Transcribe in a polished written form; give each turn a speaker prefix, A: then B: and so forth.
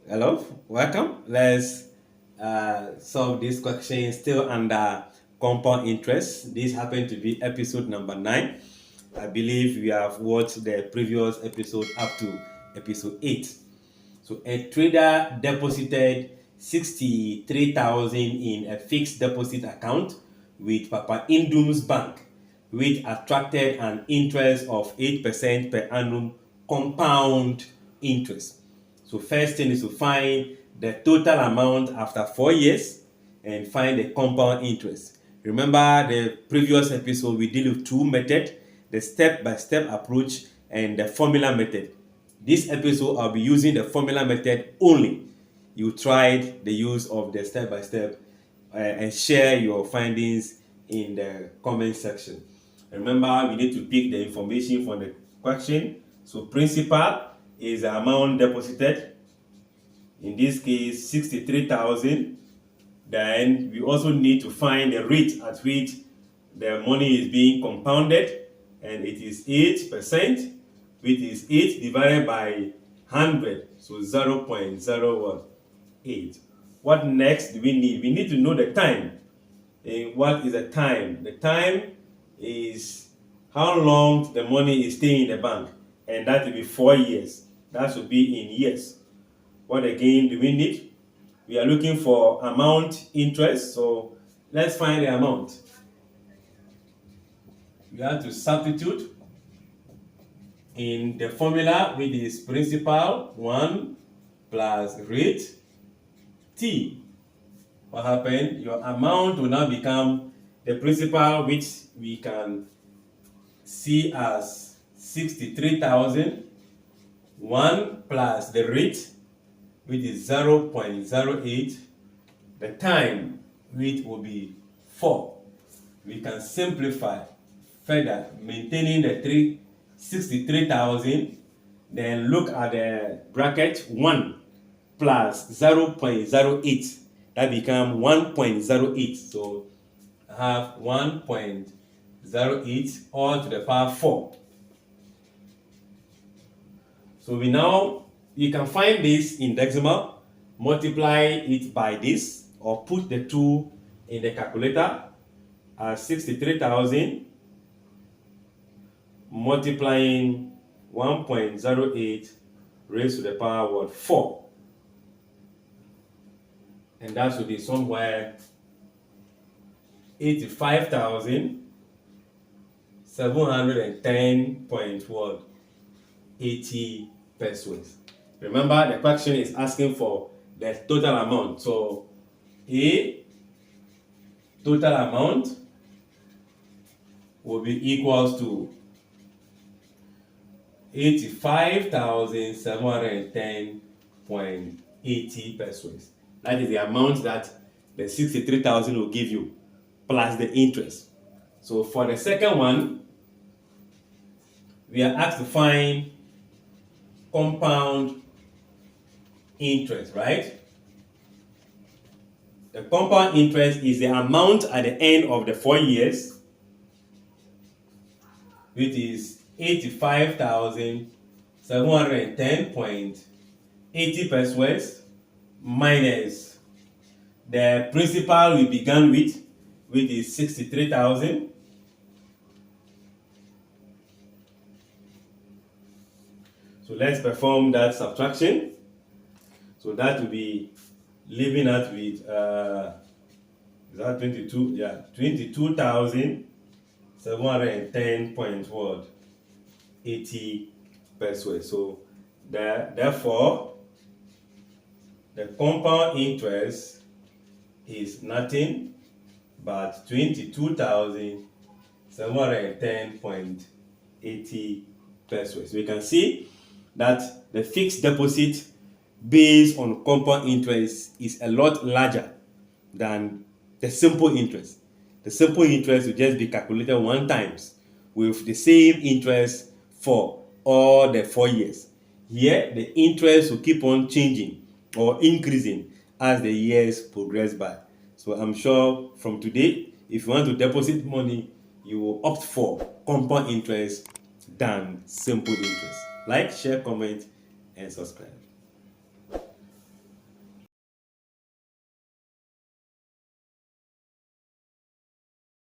A: Hello, welcome. Let's solve this question still under compound interest. This happened to be episode number 9. I believe we have watched the previous episode up to episode 8. So a trader deposited 63,000 in a fixed deposit account with Papa Indum's bank, which attracted an interest of 8% per annum compound interest. So first thing is to find the total amount after 4 years and find the compound interest. Remember the previous episode we deal with two methods, the step-by-step approach and the formula method. This episode I'll be using the formula method only. You tried the use of the step-by-step and share your findings in the comment section. Remember, we need to pick the information from the question. So principal is the amount deposited, in this case 63,000. Then we also need to find the rate at which the money is being compounded, and it is 8%, which is 8 divided by 100, so 0.018. What next do we need? We need to know the time. And what is the time? The time is how long the money is staying in the bank, and that will be 4 years. That should be in years. What again do we need? We are looking for amount interest, so let's find the amount. We have to substitute in the formula, which is principal 1 plus rate t. What happened? Your amount will now become the principal, which we can see as 63,000, 1 plus the rate, which is 0.08, the time, which will be 4. We can simplify further, maintaining the 63,000, then look at the bracket 1 plus 0.08, that becomes 1.08. So I have 1.08 all to the power 4. So you can find this in decimal, multiply it by this, or put the 2 in the calculator as 63,000 multiplying 1.08 raised to the power 4. And that should be somewhere 85,710.80 pesos. Remember, the question is asking for the total amount. So A total amount will be equals to 85,710.80 pesos. That is the amount that the 63,000 will give you, plus the interest. So for the second one, we are asked to find compound interest, right? The compound interest is the amount at the end of the 4 years, which is 85,710.80 pesos minus the principal we began with, which is 63,000. So let's perform that subtraction. So that will be leaving us with is that 22? Yeah, 22,710.80 pesos. So therefore, the compound interest is nothing but 22,710.80 pesos. So we can see that the fixed deposit based on compound interest is a lot larger than the simple interest. The simple interest will just be calculated one times with the same interest for all the 4 years. Here, the interest will keep on changing or increasing as the years progress by. So I'm sure from today, if you want to deposit money, you will opt for compound interest than simple interest. Like, share, comment, and subscribe.